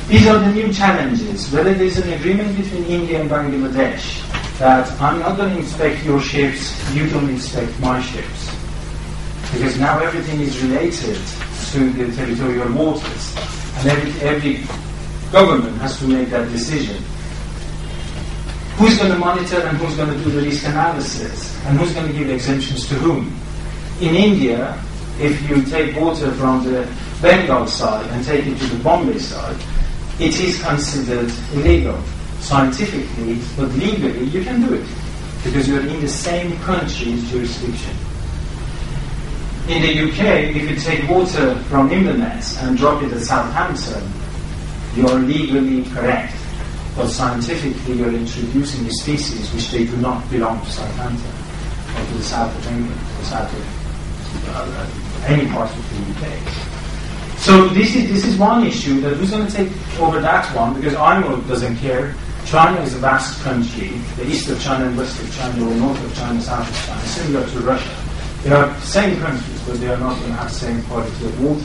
These are the new challenges. Whether there's an agreement between India and Bangladesh that I'm not going to inspect your ships, you don't inspect my ships. Because now everything is related to the territorial waters. And every government has to make that decision. Who's going to monitor and who's going to do the risk analysis? And who's going to give exemptions to whom? In India, if you take water from the Bengal side and take it to the Bombay side, it is considered illegal. Scientifically, but legally, you can do it. Because you're in the same country's jurisdiction. In the UK, if you take water from Inverness and drop it at Southampton, you are legally correct. But scientifically, you're introducing a species which they do not belong to Southampton or to the south of England, or south of any part of the UK. So this is one issue that who's going to take over that one? Because IMO doesn't care. China is a vast country. The east of China and west of China, or north of China, south of China, similar to Russia. They are the same countries, but they are not going to have the same quality of water.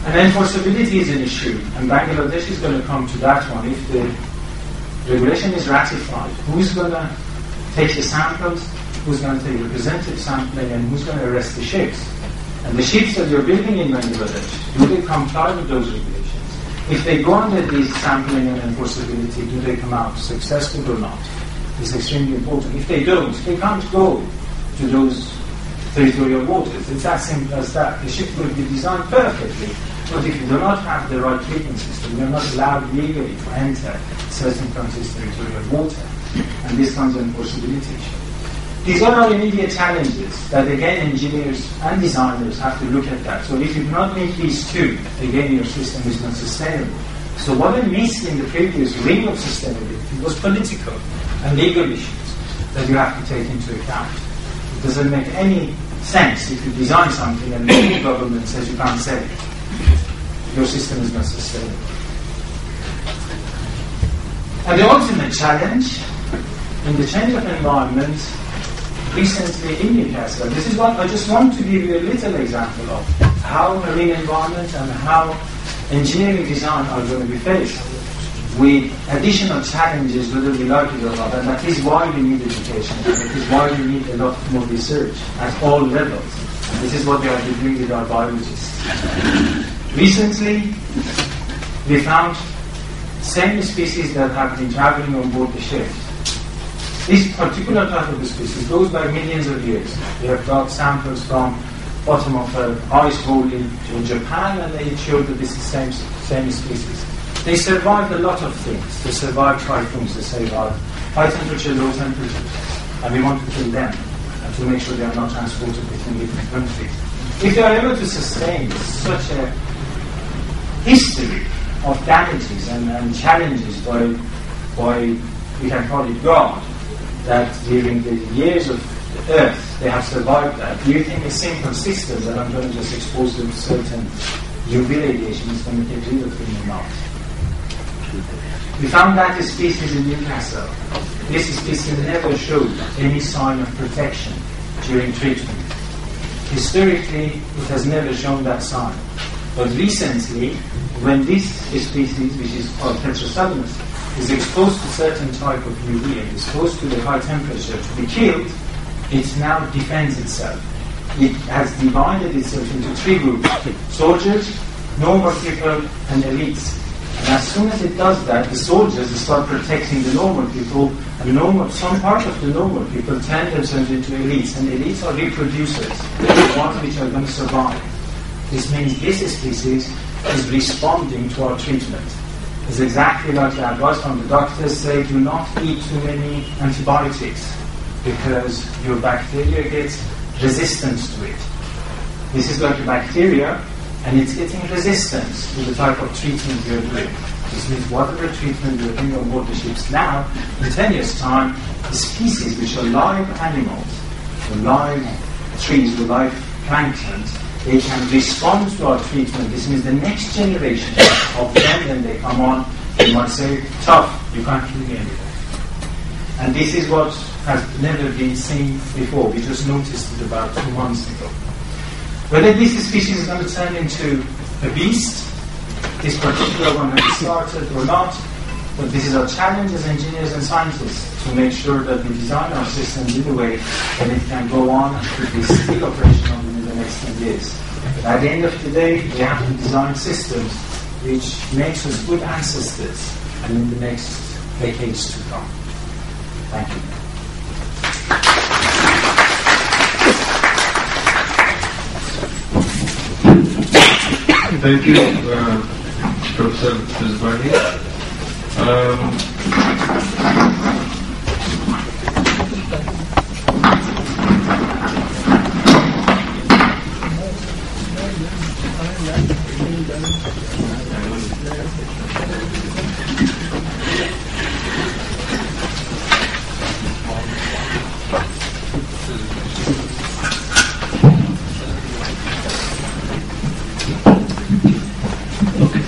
And enforceability is an issue, and Bangladesh is going to come to that one. If the regulation is ratified, who's going to take the samples, who's going to take representative sampling, and who's going to arrest the ships? And the ships that you're building in Bangladesh, do they comply with those regulations? If they go under this sampling and enforceability, do they come out successful or not? It's extremely important. If they don't, they can't go to those territorial waters. It's as simple as that. The ship will be designed perfectly, but if you do not have the right treatment system, you are not allowed legally to enter certain countries' territorial water. And this comes an enforceability issue. These are our immediate challenges that, again, engineers and designers have to look at that. So if you do not meet these two, again, your system is not sustainable. So what I missed in the previous ring of sustainability was political and legal issues that you have to take into account. It doesn't make any sense if you design something and the government says you can't sell it. Your system is not sustainable. And the ultimate challenge in the change of environment recently in Newcastle, this is what I just want to give you a little example of how marine environment and how engineering design are going to be faced with additional challenges, whether we like it or not. And that is why we need education, and that is why we need a lot more research at all levels. And this is what we are doing with our biologists. Recently, we found same species that have been traveling on board the ship. This particular type of species goes back millions of years. We have got samples from bottom of an ice hole in Japan, and they showed that this is the same species. They survived a lot of things. They survived typhoons, they survived high temperature, low temperature, and we want to kill them and to make sure they are not transported between different countries. If they are able to sustain such a history of damages and challenges by we can call it God, that during the years of the Earth they have survived that, do you think a simple system that I'm going to just expose them to certain UV radiation is going to get rid of them or not? We found that a species in Newcastle. This species never showed any sign of protection during treatment. Historically, it has never shown that sign. But recently, when this species, which is called Petrosalmus, is exposed to certain type of UV and exposed to the high temperature to be killed, it now defends itself. It has divided itself into three groups: soldiers, normal people, and elites. And as soon as it does that, the soldiers start protecting the normal people, and some part of the normal people turn themselves into elites, and elites are reproducers, the ones which are going to survive. This means this species is responding to our treatment. It's exactly like the advice from the doctors say, do not eat too many antibiotics because your bacteria gets resistance to it. This is like a bacteria, and it's getting resistance to the type of treatment you're doing. This means whatever treatment you're doing on board the ships now, in 10 years' time, the species which are live animals, the live trees, the live plankton, they can respond to our treatment. This means the next generation of them, when they come on, they might say, tough, you can't kill me anymore. And this is what has never been seen before. We just noticed it about 2 months ago. Whether this species is going to turn into a beast, this particular one has started or not. But this is our challenge as engineers and scientists to make sure that we design our systems in a way that it can go on and could be still operational in the next 10 years. At the end of the day, we have to design systems which makes us good ancestors and in the next decades to come. Thank you. Thank you, Professor Rizvani.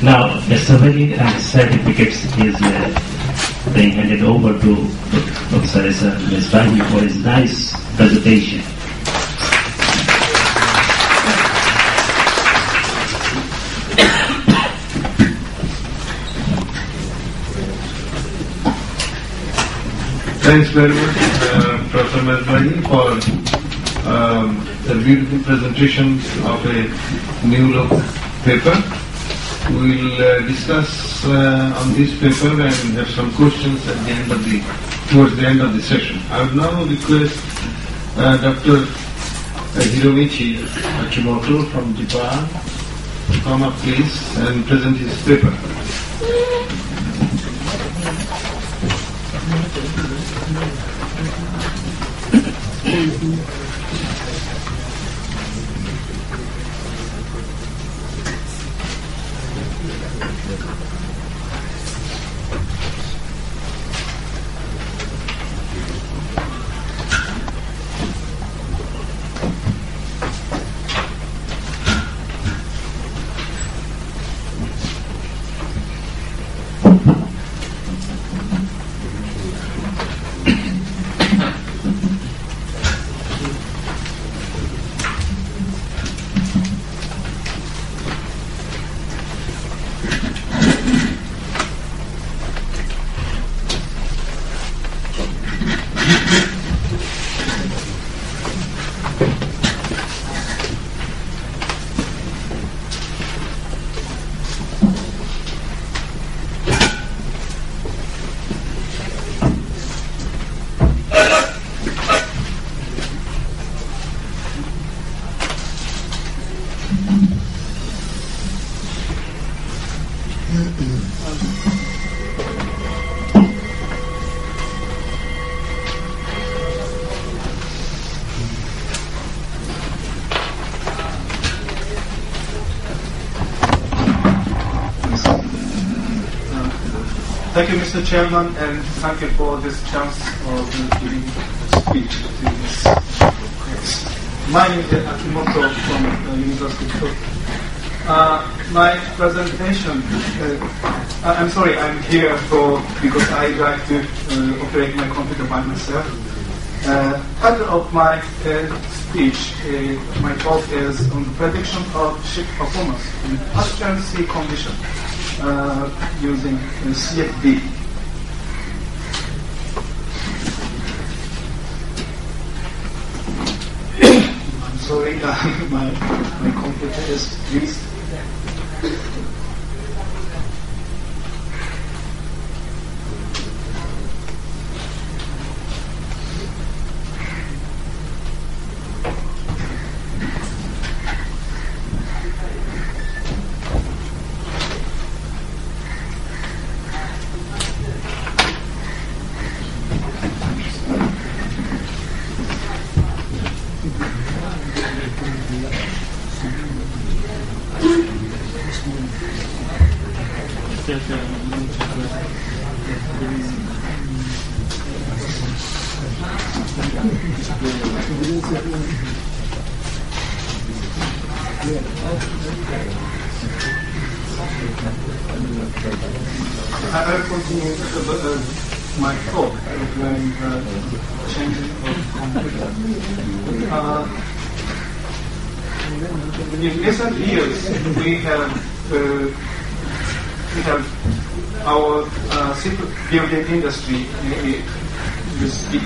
Now, the summary and certificates is being handed over to Professor Rizvani for his nice presentation. Thanks very much, Professor Rizvani, for the beautiful presentation of a new look paper. We will discuss on this paper and have some questions at the end of towards the end of the session. I would now request Dr. Hiromichi Achimoto from Japan to come up, please, and present his paper. Thank you, Mr. Chairman, and thank you for this chance of giving a speech to this case. My name is Akimoto from the University of Tokyo. My presentation, I'm sorry, I'm here because I like to operate my computer by myself. Title of my speech, my talk is on the prediction of ship performance in actual sea condition. Using CFD. I'm sorry, my computer is freezed. I will continue my talk when changing of computer. In recent years, we have we have our civil building industry is big.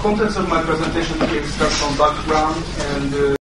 Contents of my presentation will start from background and